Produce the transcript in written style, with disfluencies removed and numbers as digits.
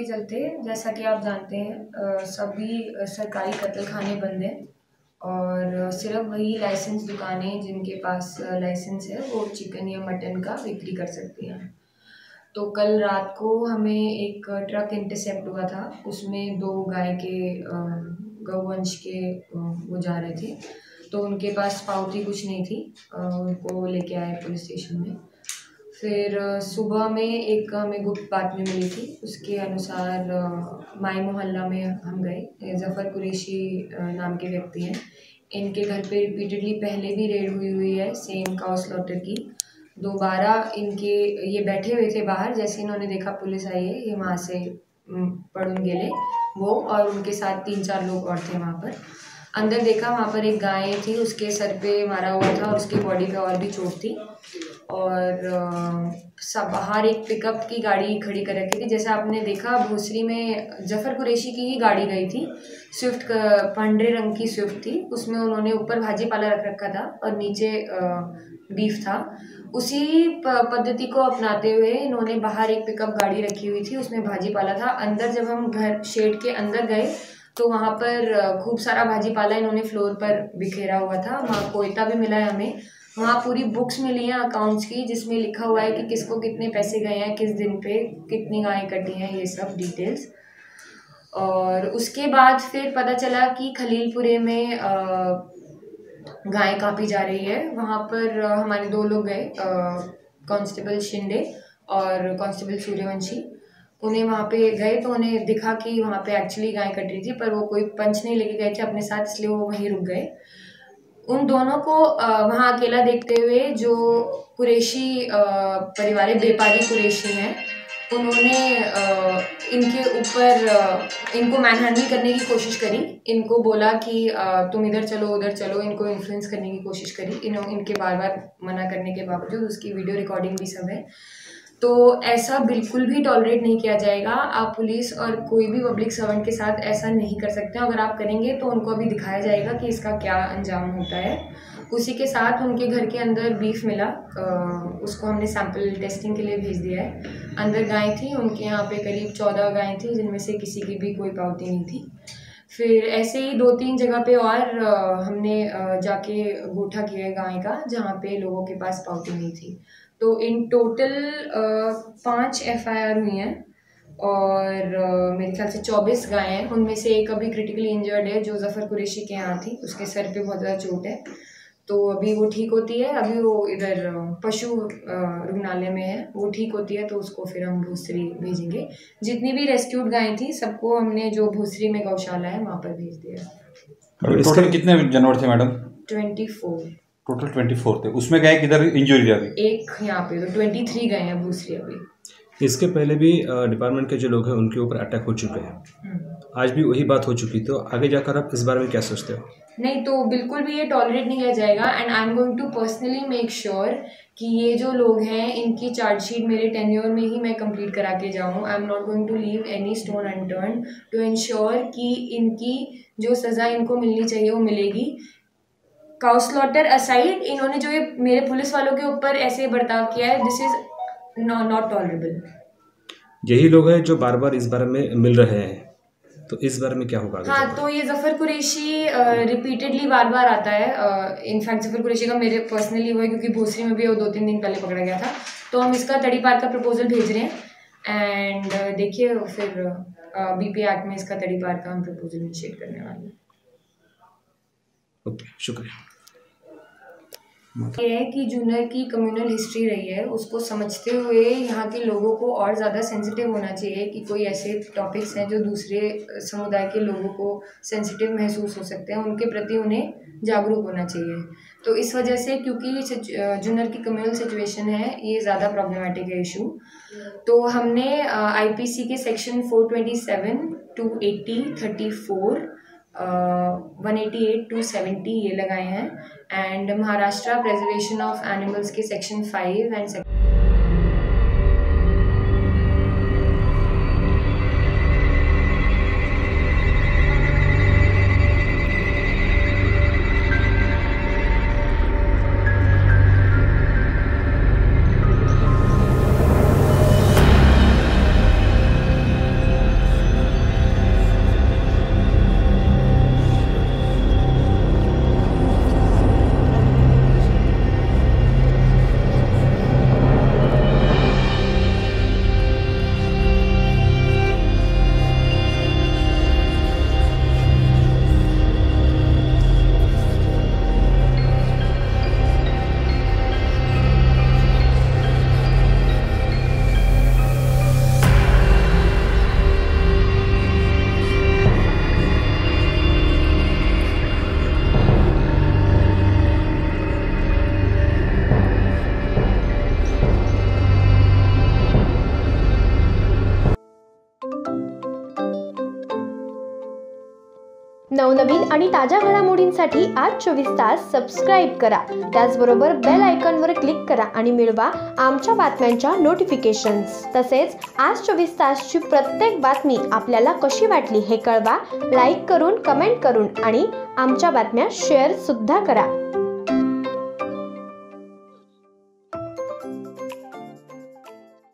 के चलते जैसा कि आप जानते हैं सभी सरकारी कत्लखाने बंद हैं और सिर्फ वही लाइसेंस दुकानें जिनके पास लाइसेंस है वो चिकन या मटन का बिक्री कर सकती हैं। तो कल रात को हमें एक ट्रक इंटरसेप्ट हुआ था, उसमें 2 गाय के गौवंश के वो जा रहे थे, तो उनके पास पावती कुछ नहीं थी, उनको लेके आए पुलिस स्टेशन में। फिर सुबह में एक हमें गुप्त बातमी मिली थी, उसके अनुसार माई मोहल्ला में हम गए। ज़फ़र कुरैशी नाम के व्यक्ति हैं, इनके घर पे रिपीटेडली पहले भी रेड हुई है सेम काउ स्लॉटर की। दोबारा इनके ये बैठे हुए थे बाहर, जैसे इन्होंने देखा पुलिस आई है ये वहाँ से पड़ून गेले वो और उनके साथ 3-4 लोग और थे वहाँ पर। अंदर देखा वहाँ पर एक गाय थी, उसके सर पे मारा हुआ था और उसकी बॉडी पे और भी चोट थी। और सब बाहर एक पिकअप की गाड़ी खड़ी कर रखी थी, जैसा आपने देखा भोसरी में ज़फ़र कुरैशी की ही गाड़ी गई थी, स्विफ्ट पंडरे रंग की स्विफ्ट थी, उसमें उन्होंने ऊपर भाजी पाला रख रखा था और नीचे बीफ था। उसी पद्धति को अपनाते हुए इन्होंने बाहर एक पिकअप गाड़ी रखी हुई थी, उसमें भाजी पाला था। अंदर जब हम घर शेड के अंदर गए तो वहाँ पर खूब सारा भाजी पाला इन्होंने फ्लोर पर बिखेरा हुआ था। वहाँ कोयता भी मिला है हमें, वहाँ पूरी बुक्स मिली हैं अकाउंट्स की, जिसमें लिखा हुआ है कि किसको कितने पैसे गए हैं, किस दिन पे कितनी गायें कटी हैं, ये सब डिटेल्स। और उसके बाद फिर पता चला कि खलीलपुरे में गायें कापी जा रही है। वहाँ पर हमारे 2 लोग गए, कांस्टेबल शिंदे और कांस्टेबल सूर्यवंशी। उन्हें वहाँ पे गए तो उन्हें दिखा कि वहाँ पे एक्चुअली गाय कट रही थी, पर वो कोई पंच नहीं लेके गए थे अपने साथ, इसलिए वो वहीं रुक गए। उन दोनों को वहाँ अकेला देखते हुए जो कुरैशी परिवार बेपारी कुरैशी हैं, उन्होंने इनके ऊपर इनको मैनहैंडल करने की कोशिश करी। इनको बोला कि तुम इधर चलो उधर चलो, इनको इन्फ्लुएंस करने की कोशिश करी। इनके बार बार मना करने के बावजूद उसकी वीडियो रिकॉर्डिंग भी सब है। तो ऐसा बिल्कुल भी टॉलरेट नहीं किया जाएगा। आप पुलिस और कोई भी पब्लिक सर्वेंट के साथ ऐसा नहीं कर सकते। अगर आप करेंगे तो उनको अभी दिखाया जाएगा कि इसका क्या अंजाम होता है। उसी के साथ उनके घर के अंदर बीफ मिला, उसको हमने सैंपल टेस्टिंग के लिए भेज दिया है। अंदर गाय थी, उनके यहाँ पे करीब 14 गायें थी, जिनमें से किसी की भी कोई पावती नहीं थी। फिर ऐसे ही 2-3 जगह पे और हमने जाके गोठा किया है गाय का, जहाँ पे लोगों के पास पावती नहीं थी। तो इन टोटल 5 FIR हुई हैं और मेरे ख्याल से 24 गायें हैं। उनमें से एक अभी क्रिटिकली इंजर्ड है जो ज़फ़र कुरैशी के यहाँ थी, उसके सर पे बहुत ज़्यादा चोट है, तो अभी वो ठीक होती है। अभी वो इधर पशु रुग्णालय में है, वो ठीक होती है तो उसको फिर हम भोसरी भेजेंगे। जितनी भी रेस्क्यूड गायें थी सबको हमने जो भोसरी में गौशाला है वहाँ पर भेज दिया। टोटल कितने जानवर थे मैडम? 24। टोटल 24 थे। उसमें गाय किधर इंजरी है? अभी एक यहाँ पे तो 23 गए हैं भोसरी अभी। इसके पहले भी डिपार्टमेंट के जो लोग हैं उनके ऊपर अटैक हो चुके हैं, आज भी वही बात हो चुकी, तो आगे जाकर आप इस बारे में क्या सोचते हो? नहीं, तो बिल्कुल भी ये टॉलरेट नहीं किया जाएगा and I am going to personally make sure कि ये जो लोग हैं इनकी चार्जशीट मेरे टेन्योर में ही मैं कंप्लीट करा के जाऊँ। I am not going to leave any stone unturned to ensure कि इनकी जो सज़ा इनको मिलनी चाहिए वो मिलेगी। काउ स्लॉटर असाइड, इन्होंने जो ये मेरे पुलिस वालों के ऊपर ऐसे बर्ताव किया है, दिस इज नॉट टॉलरेबल। यही लोग हैं जो बार बार इस बारे में मिल रहे हैं, तो इस बारे में क्या होगा? हाँ, तो ये ज़फ़र कुरैशी रिपीटेडली बार आता है। इनफैक्ट ज़फ़र कुरैशी का मेरे पर्सनली वो है, क्योंकि भोसरी में भी वो 2-3 दिन पहले पकड़ा गया था। तो हम इसका तड़ीपार का प्रपोजल भेज रहे हैं एंड देखिए फिर BP एक्ट में इसका तड़ीपार का हम प्रपोजल इनिशिएट करने वाले हैं। ओके, शुक्रिया। ये है कि जूनियर की कम्युनल हिस्ट्री रही है, उसको समझते हुए यहाँ के लोगों को और ज़्यादा सेंसिटिव होना चाहिए कि कोई ऐसे टॉपिक्स हैं जो दूसरे समुदाय के लोगों को सेंसिटिव महसूस हो सकते हैं, उनके प्रति उन्हें जागरूक होना चाहिए। तो इस वजह से, क्योंकि जूनियर की कम्युनल सिचुएशन है, ये ज़्यादा प्रॉब्लमेटिक है इशू, तो हमने IPC के सेक्शन 427, 280, 34, 188, 270 ये लगाए हैं and Maharashtra preservation of animals के सेक्शन 5 एंड नवनवीन आणि ताज्या घडामोडींसाठी आज 24 तास सबस्क्राईब करा. त्याचबरोबर बेल आयकॉनवर क्लिक करा आणि मिळवा आमच्या बातम्यांच्या नोटिफिकेशन्स. तसेच आज 24 तासची प्रत्येक बातमी आपल्याला कशी वाटली हे कळवा. लाईक करून, कमेंट करून आणि आमच्या बातम्या शेअर सुद्धा करा.